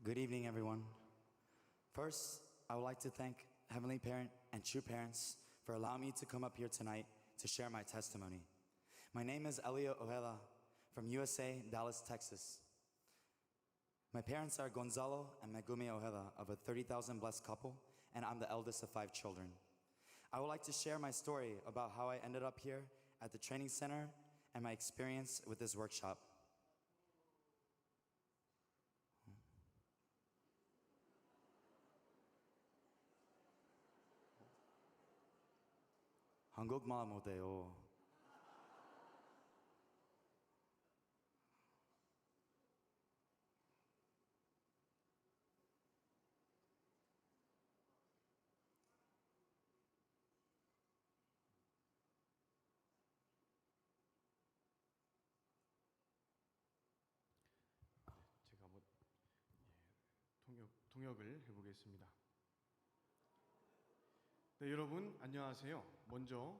Good evening, everyone. First, I would like to thank Heavenly Parent and True Parents for allowing me to come up here tonight to share my testimony. My name is Elio Ojeda from USA, Dallas, Texas. My parents are Gonzalo and Megumi Ojeda of a 30,000 blessed couple, and I'm the eldest of 5 children. I would like to share my story about how I ended up here at the training center and my experience with this workshop. 한국말 못해요. 제가 통역을 해보겠습니다. 네, 여러분 안녕하세요. 먼저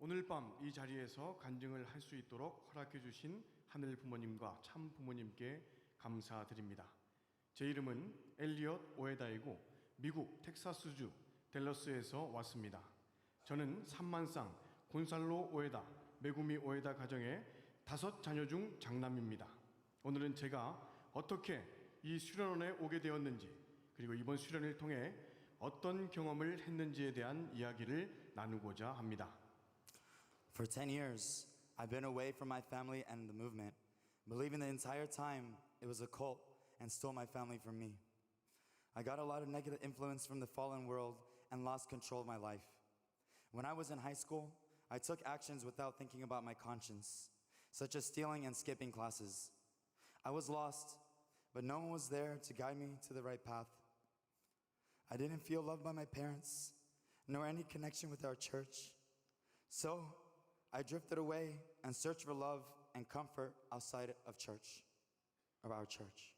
오늘 밤 이 자리에서 간증을 할 수 있도록 허락해 주신 하늘 부모님과 참 부모님께 감사드립니다. 제 이름은 엘리엇 오에다이고 미국 텍사스주 댈러스에서 왔습니다. 저는 산만상 곤살로 오에다, 메구미 오에다 가정의 5 자녀 중 장남입니다. 오늘은 제가 어떻게 이 수련원에 오게 되었는지, 그리고 이번 수련을 통해 어떤 경험을 했는지에 대한 이야기를 나누고자 합니다. For 10 years, I've been away from my family and the movement, believing the entire time it was a cult and stole my family from me. I got a lot of negative influence from the fallen world and lost control of my life. When I was in high school, I took actions without thinking about my conscience, such as stealing and skipping classes. I was lost, but no one was there to guide me to the right path. I didn't feel loved by my parents, nor any connection with our church. So, I drifted away and searched for love and comfort outside of our church.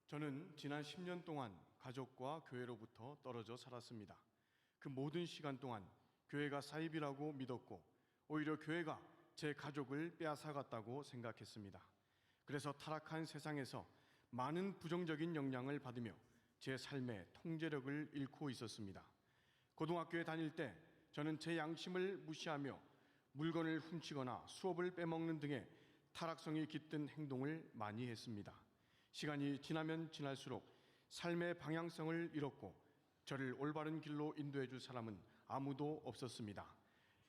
저는 지난 10년 동안 가족과 교회로부터 떨어져 살았습니다. 그 모든 시간 동안 교회가 사입이라고 믿었고, 오히려 교회가 제 가족을 빼앗아갔다고 생각했습니다. 그래서 타락한 세상에서 많은 부정적인 영향을 받으며 제 삶의 통제력을 잃고 있었습니다. 고등학교에 다닐 때 저는 제 양심을 무시하며 물건을 훔치거나 수업을 빼먹는 등의 타락성이 깃든 행동을 많이 했습니다. 시간이 지나면 지날수록 삶의 방향성을 잃었고 저를 올바른 길로 인도해 줄 사람은 아무도 없었습니다.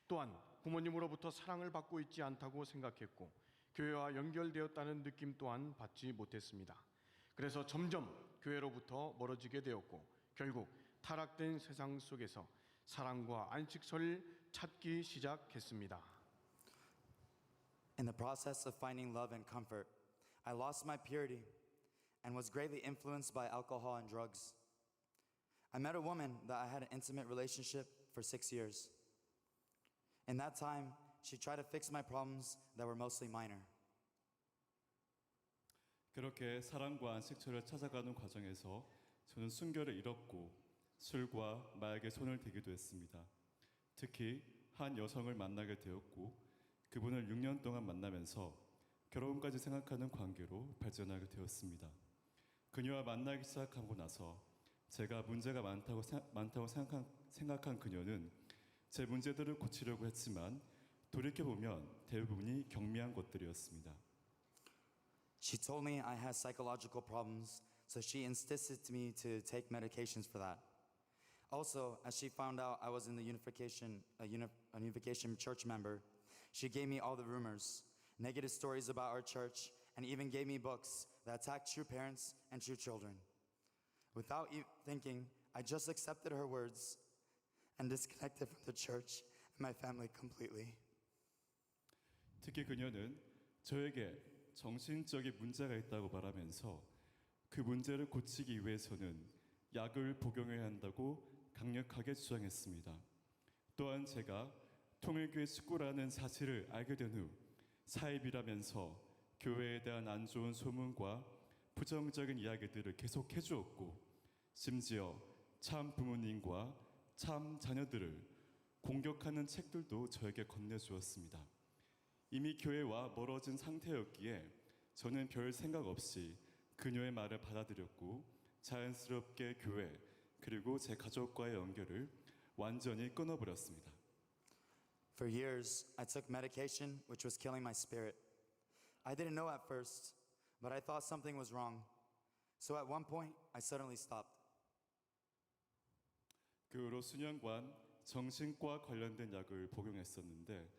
또한 부모님으로부터 사랑을 받고 있지 않다고 생각했고 교회와 연결되었다는 느낌 또한 받지 못했습니다. 그래서 점점 교회로부터 멀어지게 되었고 결국 타락된 세상 속에서 사랑과 안식처를 찾기 시작했습니다. In the process of finding love and comfort, I lost my purity and was greatly influenced by alcohol and drugs. I met a woman that I had an intimate relationship for 6 years. In that time, she tried to fix my problems that were mostly minor. 그렇게 사랑과 안식처를 찾아가는 과정에서 저는 순결을 잃었고 술과 마약에 손을 대기도 했습니다. 특히 한 여성을 만나게 되었고 그분을 6년 동안 만나면서 결혼까지 생각하는 관계로 발전하게 되었습니다. 그녀와 만나기 시작하고 나서 제가 문제가 많다고 생각한 그녀는 제 문제들을 고치려고 했지만 돌이켜보면 대부분이 경미한 것들이었습니다. She told me I had psychological problems, so she insisted me to take medications for that. Also, as she found out I was in the Unification Church member, she gave me all the rumors, negative stories about our church, and even gave me books that attacked true parents and true children. Without thinking, I just accepted her words and disconnected from the church and my family completely. 특히 그녀는 저에게 정신적인 문제가 있다고 말하면서 그 문제를 고치기 위해서는 약을 복용해야 한다고 강력하게 주장했습니다. 또한 제가 통일교회 식구라는 사실을 알게 된 후 사입이라면서 교회에 대한 안 좋은 소문과 부정적인 이야기들을 계속 해주었고 심지어 참 부모님과 참 자녀들을 공격하는 책들도 저에게 건네주었습니다. 이미 교회와 멀어진 상태였기에 저는 별 생각 없이 그녀의 말을 받아들였고 자연스럽게 교회 그리고 제 가족과의 연결을 완전히 끊어버렸습니다. For years, I took medication which was killing my spirit. I didn't know at first, but I thought something was wrong. So at one point, I suddenly stopped. 그 후로 수년간 정신과 관련된 약을 복용했었는데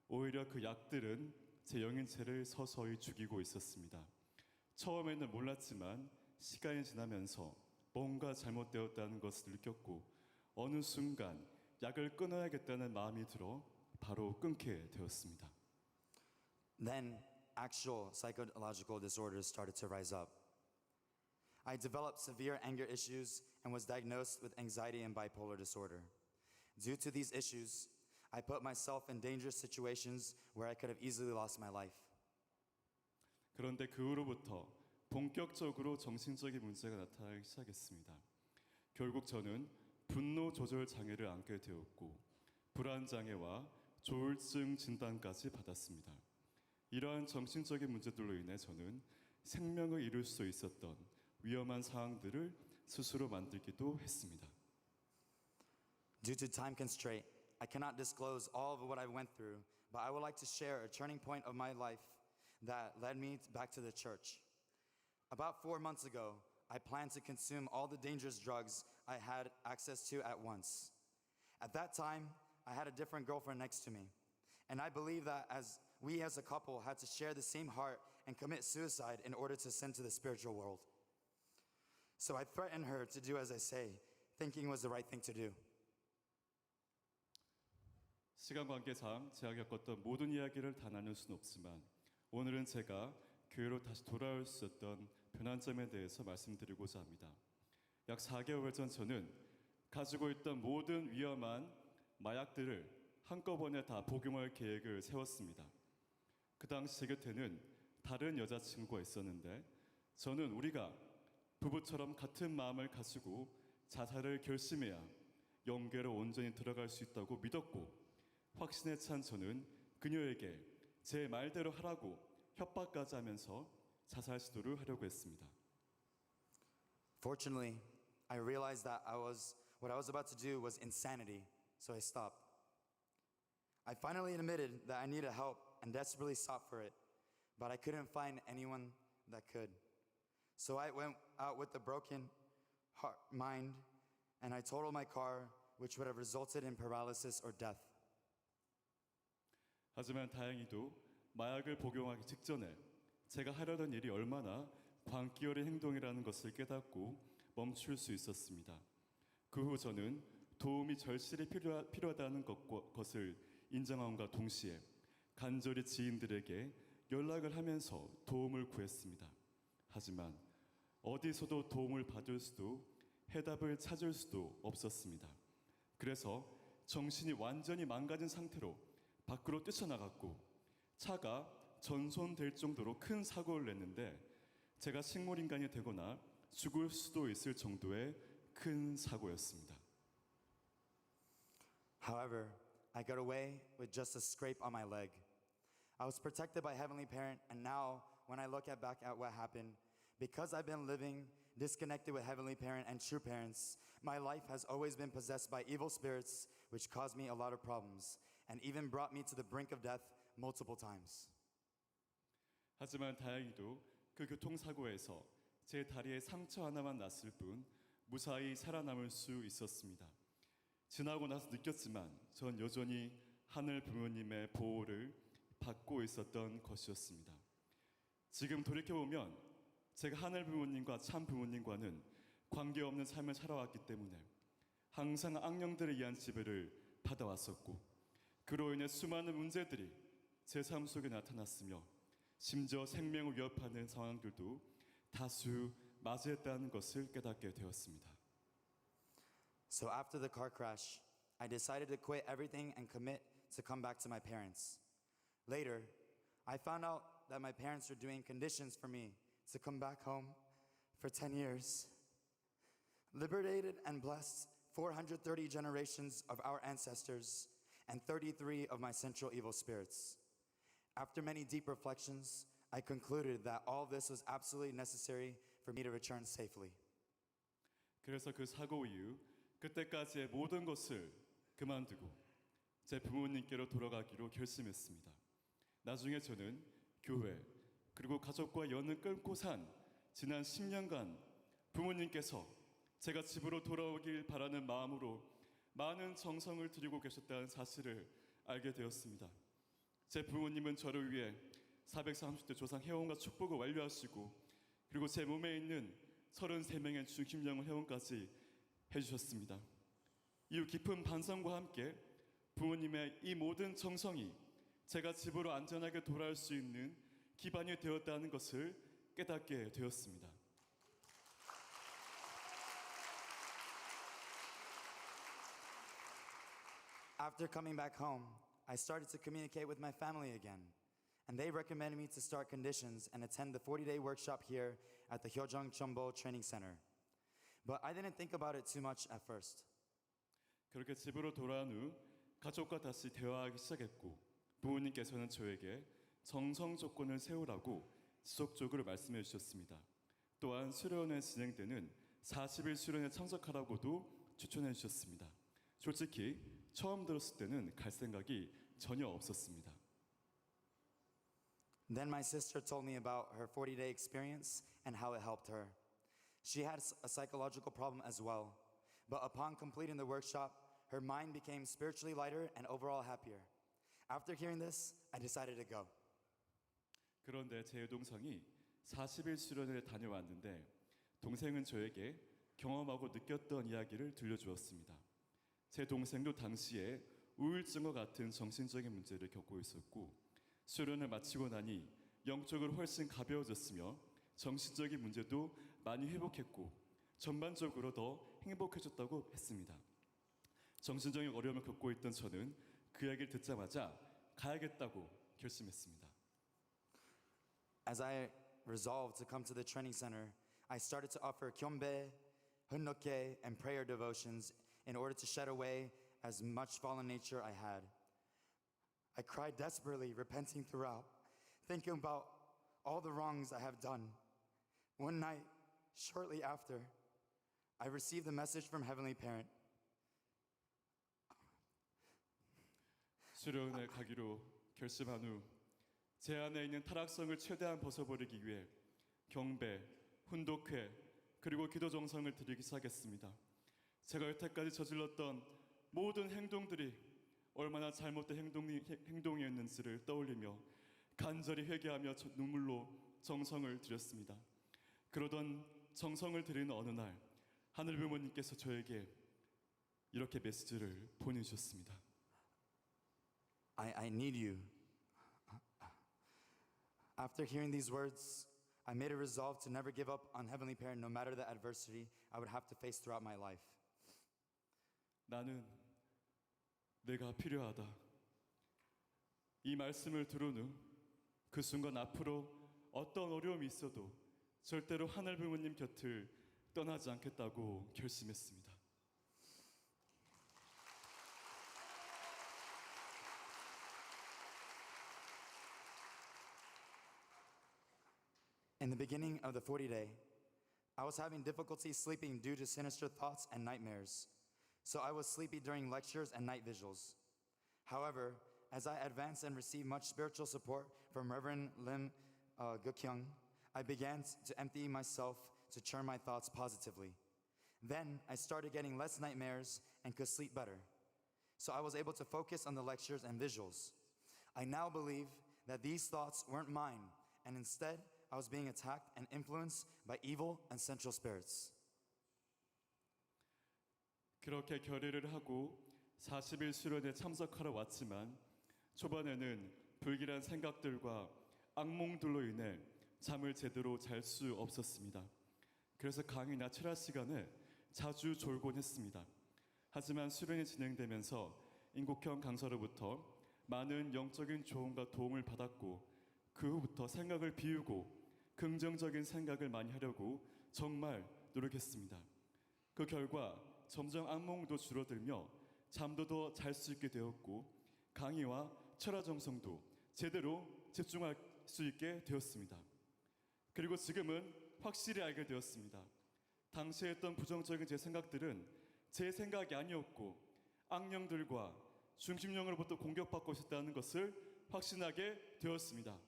오히려 그 약들은 제 영인체를 서서히 죽이고 있었습니다. 처음에는 몰랐지만 시간이 지나면서 뭔가 잘못되었다는 것을 느꼈고 어느 순간 약을 끊어야겠다는 마음이 들어 바로 끊게 되었습니다. Then, actual psychological disorders started to rise up. I developed severe anger issues and was diagnosed with anxiety and bipolar disorder. Due to these issues, I put myself in dangerous situations where I could have easily lost my life. 그런데 그 후로부터 본격적으로 정신적인 문제가 나타나기 시작했습니다. 결국 저는 분노 조절 장애를 앓게 되었고 불안 장애와 조울증 진단까지 받았습니다. 이러한 정신적인 문제들로 인해 저는 생명을 잃을 수 있었던 위험한 상황들을 스스로 만들기도 했습니다. Due to time constraint, I cannot disclose all of what I went through, but I would like to share a turning point of my life that led me back to the church. About 4 months ago, I planned to consume all the dangerous drugs I had access to at once. At that time, I had a different girlfriend next to me, and I believe that we as a couple had to share the same heart and commit suicide in order to send to the spiritual world. So I threatened her to do as I say, thinking it was the right thing to do. 시간 관계상 제가 겪었던 모든 이야기를 다 나눌 수는 없지만 오늘은 제가 교회로 다시 돌아올 수 있었던 변환점에 대해서 말씀드리고자 합니다. 약 4개월 전 저는 가지고 있던 모든 위험한 마약들을 한꺼번에 다 복용할 계획을 세웠습니다. 그 당시 제 곁에는 다른 여자친구가 있었는데 저는 우리가 부부처럼 같은 마음을 가지고 자살을 결심해야 영계로 온전히 들어갈 수 있다고 믿었고 확신에 찬 저는 그녀에게 제 말대로 하라고 협박까지 하면서 자살 시도를 하려고 했습니다. Fortunately, I realized that what I was about to do was insanity, so I stopped. I finally admitted that I needed help and desperately sought for it, but I couldn't find anyone that could. So I went out with a broken mind and I totaled my car, which would have resulted in paralysis or death. 하지만 다행히도 마약을 복용하기 직전에 제가 하려던 일이 얼마나 광기어린 행동이라는 것을 깨닫고 멈출 수 있었습니다. 그 후 저는 도움이 절실히 필요하다는 것을 인정함과 동시에 간절히 지인들에게 연락을 하면서 도움을 구했습니다. 하지만 어디서도 도움을 받을 수도 해답을 찾을 수도 없었습니다. 그래서 정신이 완전히 망가진 상태로 밖으로 뛰쳐나갔고 차가 전손될 정도로 큰 사고를 냈는데 제가 식물인간이 되거나 죽을 수도 있을 정도의 큰 사고였습니다. However, I got away with just a scrape on my leg. I was protected by Heavenly Parent, and now when I look back at what happened, because I've been living disconnected with Heavenly Parent and true parents, my life has always been possessed by evil spirits, which caused me a lot of problems, and even brought me to the brink of death multiple times. 하지만 다행히도 그 교통사고에서 제 다리에 상처 하나만 났을 뿐 무사히 살아남을 수 있었습니다. 지나고 나서 느꼈지만 전 여전히 하늘 부모님의 보호를 받고 있었던 것이었습니다. 지금 돌이켜보면 제가 하늘 부모님과 참 부모님과는 관계없는 삶을 살아왔기 때문에 항상 악령들에 의한 지배를 받아왔었고 그로 인해 수많은 문제들이 제 삶 속에 나타났으며 심지어 생명을 위협하는 상황들도 다수 맞이했다는 것을 깨닫게 되었습니다. So after the car crash, I decided to quit everything and commit to come back to my parents. Later, I found out that my parents were doing conditions for me to come back home for 10 years. Liberated and blessed 430 generations of our ancestors and 33 of my central evil spirits. After many deep reflections, I concluded that all this was absolutely necessary for me to return safely. 그래서 그 사고 이후 그때까지의 모든 것을 그만두고 제 부모님께로 돌아가기로 결심했습니다. 나중에 저는 교회 그리고 가족과 연을 끊고 산 지난 10년간 부모님께서 제가 집으로 돌아오길 바라는 마음으로 많은 정성을 들이고 계셨다는 사실을 알게 되었습니다. 제 부모님은 저를 위해 430대 조상 회원과 축복을 완료하시고 그리고 제 몸에 있는 33명의 중심령 회원까지 해주셨습니다. 이후 깊은 반성과 함께 부모님의 이 모든 정성이 제가 집으로 안전하게 돌아올 수 있는 기반이 되었다는 것을 깨닫게 되었습니다. After coming back home, I started to communicate with my family again, and they recommended me to start conditions and attend the 40-day workshop here at the Hyeojung Chombo Training Center. But I didn't think about it too much at first. 그렇게 집으로 돌아온 후 가족과 다시 대화하기 시작했고 부모님께서는 저에게 정성 조건을 세우라고 지속적으로 말씀해 주셨습니다. 또한 수련회 진행되는 40일 수련에 참석하라고도 추천해 주셨습니다. 솔직히 처음 들었을 때는 갈 생각이 전혀 없었습니다. Then my sister told me about her 40-day experience and how it helped her. She had a psychological problem as well, but upon completing the workshop, her mind became spiritually lighter and overall happier. After hearing this, I decided to go. 그런데 제 여동생이 40일 수련회를 다녀왔는데 동생은 저에게 경험하고 느꼈던 이야기를 들려주었습니다. 제 동생도 당시에 우울증과 같은 정신적인 문제를 겪고 있었고 수련을 마치고 나니 영적으로 훨씬 가벼워졌으며 정신적인 문제도 많이 회복했고 전반적으로 더 행복해졌다고 했습니다. 정신적인 어려움을 겪고 있던 저는 그 이야기를 듣자마자 가야겠다고 결심했습니다. As I resolved to come to the training center, I started to offer kyombe, hunnoke, and prayer devotions in order to shed away as much fallen nature I had. I cried desperately, repenting throughout, thinking about all the wrongs I have done. One night, shortly after, I received a message from Heavenly Parent. 수련회 가기로 결심한 후 제 안에 있는 타락성을 최대한 벗어버리기 위해 경배, 훈독회, 그리고 기도 정성을 드리기 시작했습니다. 제가 여태까지 저질렀던 모든 행동들이 얼마나 잘못된 행동이었는지를 떠올리며 간절히 회개하며 눈물로 정성을 드렸습니다. 그러던 정성을 드리는 어느 날 하늘 부모님께서 저에게 이렇게 메시지를 보내주셨습니다. I need you. After hearing these words, I made a resolve to never give up on Heavenly Parent no matter the adversity I would have to face throughout my life. 나는 내가 필요하다. 이 말씀을 들은 후 그 순간 앞으로 어떤 어려움이 있어도 절대로 하늘 부모님 곁을 떠나지 않겠다고 결심했습니다. In the beginning of the 40-day, I was having difficulty sleeping due to sinister thoughts and nightmares. So I was sleepy during lectures and night vigils. However, as I advanced and received much spiritual support from Reverend Lim Gukyoung, I began to empty myself to turn my thoughts positively. Then I started getting less nightmares and could sleep better. So I was able to focus on the lectures and visuals. I now believe that these thoughts weren't mine, and instead, I was being attacked and influenced by evil and sensual spirits. 그렇게 결의를 하고 40일 수련에 참석하러 왔지만 초반에는 불길한 생각들과 악몽들로 인해 잠을 제대로 잘 수 없었습니다. 그래서 강의나 철학 시간에 자주 졸곤 했습니다. 하지만 수련이 진행되면서 인국형 강사로부터 많은 영적인 조언과 도움을 받았고 그 후부터 생각을 비우고 긍정적인 생각을 많이 하려고 정말 노력했습니다. 그 결과 점점 악몽도 줄어들며 잠도 더 잘 수 있게 되었고 강의와 철학 정성도 제대로 집중할 수 있게 되었습니다. 그리고 지금은 확실히 알게 되었습니다. 당시에 했던 부정적인 제 생각들은 제 생각이 아니었고 악령들과 중심령으로부터 공격받고 있었다는 것을 확신하게 되었습니다.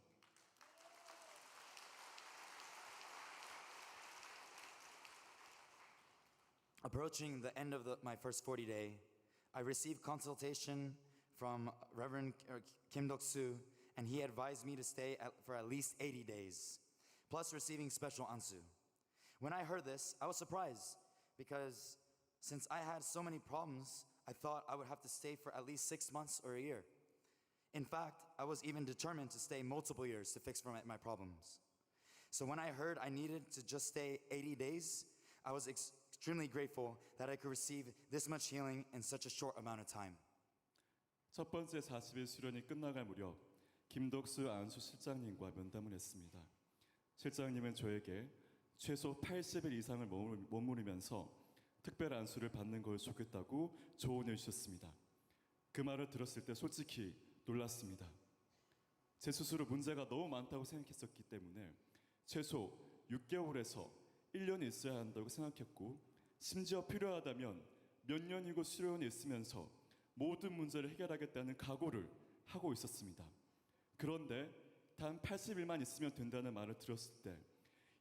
Approaching the end of my first 40 day, I received consultation from Reverend Kim Dok-soo, and he advised me to stay for at least 80 days, plus receiving special ansu. When I heard this, I was surprised because since I had so many problems, I thought I would have to stay for at least 6 months or a year. In fact, I was even determined to stay multiple years to fix my problems. So when I heard I needed to just stay 80 days, I was extremely grateful that I could receive this much healing in such a short amount of time. 첫 번째 40일 수련이 끝나갈 무렵 김덕수 안수 실장님과 면담을 했습니다. 실장님은 저에게 최소 80일 이상을 머무르면서 특별 안수를 받는 걸 좋겠다고 조언해 주셨습니다. 그 말을 들었을 때 솔직히 놀랐습니다. 제 스스로 문제가 너무 많다고 생각했었기 때문에 최소 6개월에서 1년이 있어야 한다고 생각했고 심지어 필요하다면 몇 년이고 수련이 있으면서 모든 문제를 해결하겠다는 각오를 하고 있었습니다. 그런데 단 80일만 있으면 된다는 말을 들었을 때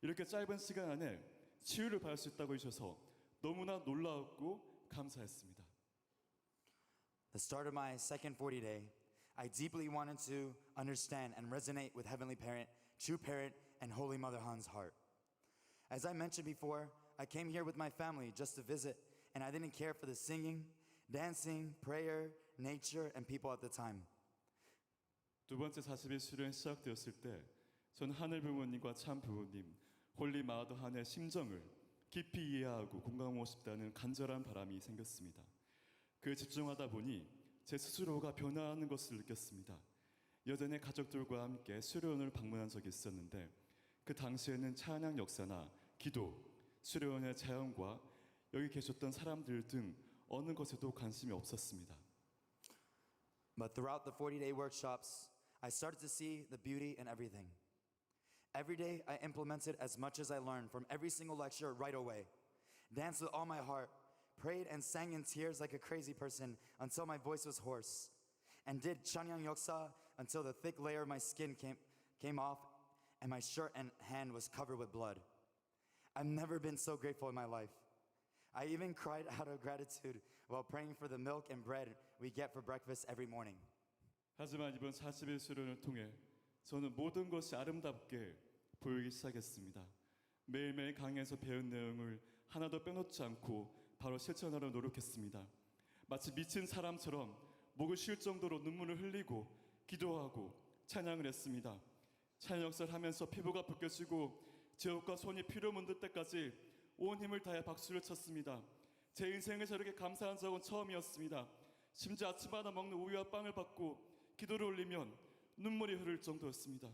이렇게 짧은 시간 안에 치유를 받을 수 있다고 해주셔서 너무나 놀라웠고 감사했습니다. The start of my second 40 day, I deeply wanted to understand and resonate with Heavenly Parent, True Parent, and Holy Mother Han's heart. As I mentioned before, I came here with my family just to visit, and I didn't care for the singing, dancing, prayer, nature, and people at the time. 두 번째 40일 수련이 시작되었을 때 전 하늘 부모님과 참 부모님, 홀리 마더 한의 심정을 깊이 이해하고 공감하고 싶다는 간절한 바람이 생겼습니다. 그에 집중하다 보니 제 스스로가 변화하는 것을 느꼈습니다. 여전히 가족들과 함께 수련원을 방문한 적이 있었는데 그 당시에는 찬양 역사나 기도, 수련원의 자연과 여기 계셨던 사람들 등 어느 것에도 관심이 없었습니다. But throughout the 40-day workshops, I started to see the beauty in everything. Every day, I implemented as much as I learned from every single lecture right away. Danced with all my heart, prayed and sang in tears like a crazy person until my voice was hoarse, and did Chanyang Yoksa until the thick layer of my skin came off and my shirt and hand was covered with blood. I've never been so grateful in my life. I even cried out of gratitude while praying for the milk and bread we get for breakfast every morning. 하지만 이번 40일 수련을 통해 저는 모든 것이 아름답게 보이기 시작했습니다. 매일매일 강의에서 배운 내용을 하나도 빼놓지 않고 바로 실천하려 노력했습니다. 마치 미친 사람처럼 목을 쉴 정도로 눈물을 흘리고 기도하고 찬양을 했습니다. 찬양 역사를 하면서 피부가 벗겨지고 제 옷과 손이 피로 묻을 때까지 온 힘을 다해 박수를 쳤습니다. 제 인생에서 이렇게 감사한 적은 처음이었습니다. 심지어 아침마다 먹는 우유와 빵을 받고 기도를 올리면 눈물이 흐를 정도였습니다.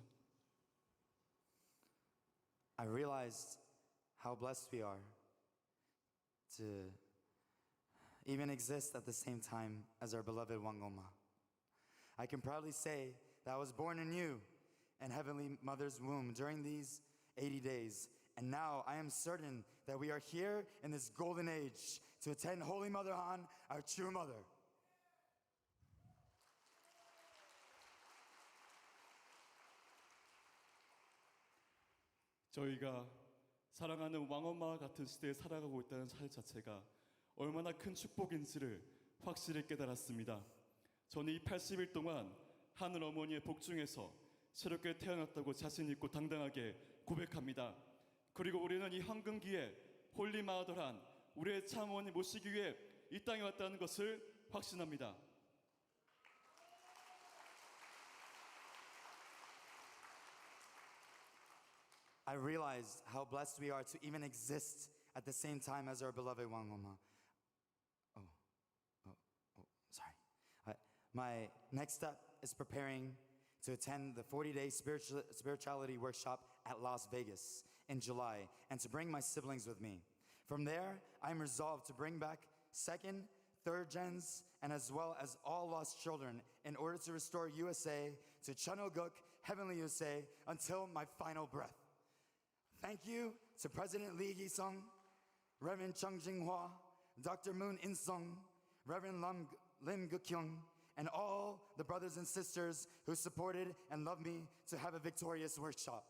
I realized how blessed we are to even exist at the same time as our beloved Wangoma. I can proudly say that I was born anew in Heavenly Mother's womb during these 80 days, and now I am certain that we are here in this golden age to attend Holy Mother Han, our true mother. 저희가 사랑하는 왕엄마와 같은 시대에 살아가고 있다는 사실 자체가 얼마나 큰 축복인지를 확실히 깨달았습니다. 저는 이 80일 동안 하늘 어머니의 복 중에서 새롭게 태어났다고 자신 있고 당당하게 고백합니다. 그리고 우리는 이 황금기에 홀리 마더란 우리의 참 어머니 모시기 위해 이 땅에 왔다는 것을 확신합니다. I realized how blessed we are to even exist at the same time as our beloved Wangoma. Sorry. My next step is preparing to attend the 40-day spirituality workshop at Las Vegas in July and to bring my siblings with me. From there, I'm resolved to bring back second, third gens, and as well as all lost children in order to restore USA to Chanoguk, Heavenly USA, until my final breath. Thank you to President Lee Gi-sung, Reverend Chung Jing-hwa, Dr. Moon In-sung, Reverend Lim Gu-kyung, and all the brothers and sisters who supported and loved me to have a victorious workshop.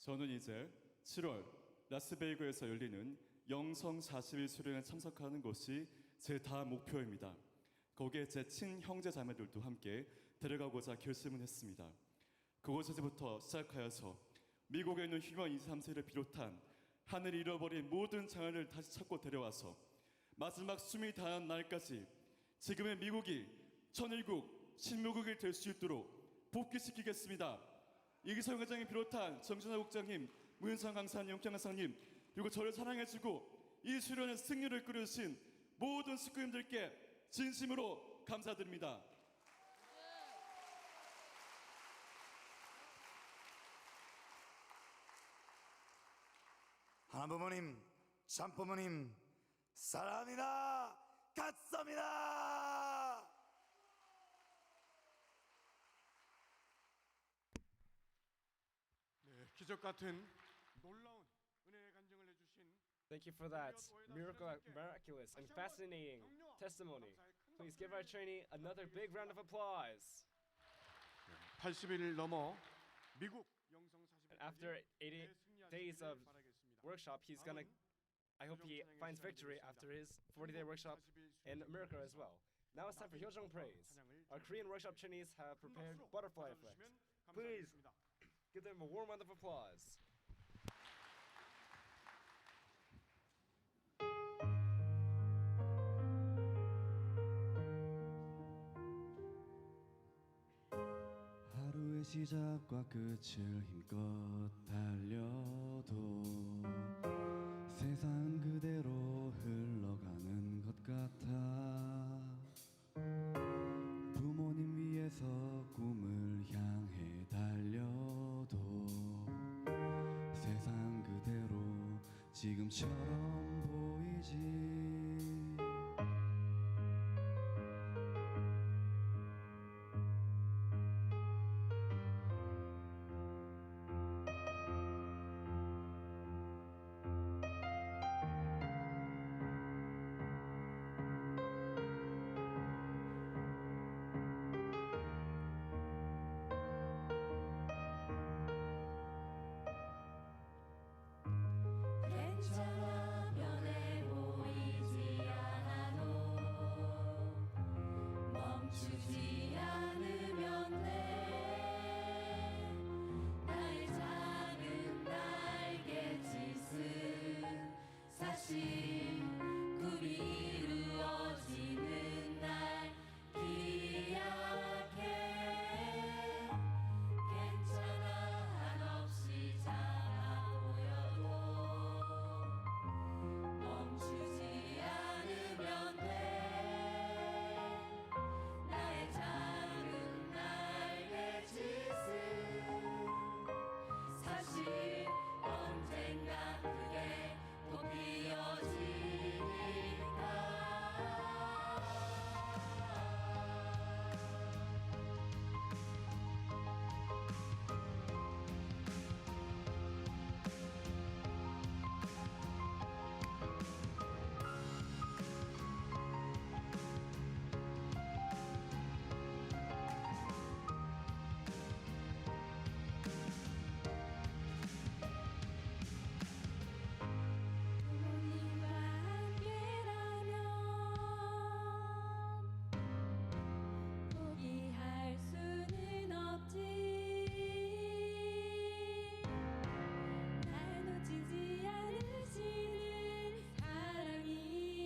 저는 이제 7월 라스베이거에서 열리는 영성 40일 수련에 참석하는 것이 제 다음 목표입니다. 거기에 제 친형제 자매들도 함께 데려가고자 결심을 했습니다. 그곳에서부터 시작하여서 미국에 있는 휴먼 23세를 비롯한 하늘이 잃어버린 모든 자녀를 다시 찾고 데려와서 마지막 숨이 닿은 날까지 지금의 미국이 천일국 신무국이 될 수 있도록 복귀시키겠습니다. 이기성 회장이 비롯한 정준하 국장님, 문성 강사님, 영장 강사님, 그리고 저를 사랑해주고 이 수련의 승리를 이끌어주신 모든 스크림들께 진심으로 감사드립니다. 하나부모님, 참부모님, 사랑합니다. 감사합니다. 네, 기적 같은 놀라운 은혜의 간증을 해주신 Thank you for that miraculous and fascinating testimony. Please give our trainee another big round of applause. 80일을 넘어 미국 영성 40일 And after 80 days of workshop, he's gonna, I hope he finds victory after his 40-day workshop in America as well. Now it's time for Hyojong Praise. Our Korean workshop trainees have prepared butterfly effect. Please give them a warm round of applause. 하루의 시작과 끝을 힘껏 달려도 세상 그대로 흘러가는 것 같아. 부모님 위해서 꿈을 향해 달려도 세상 그대로 지금처럼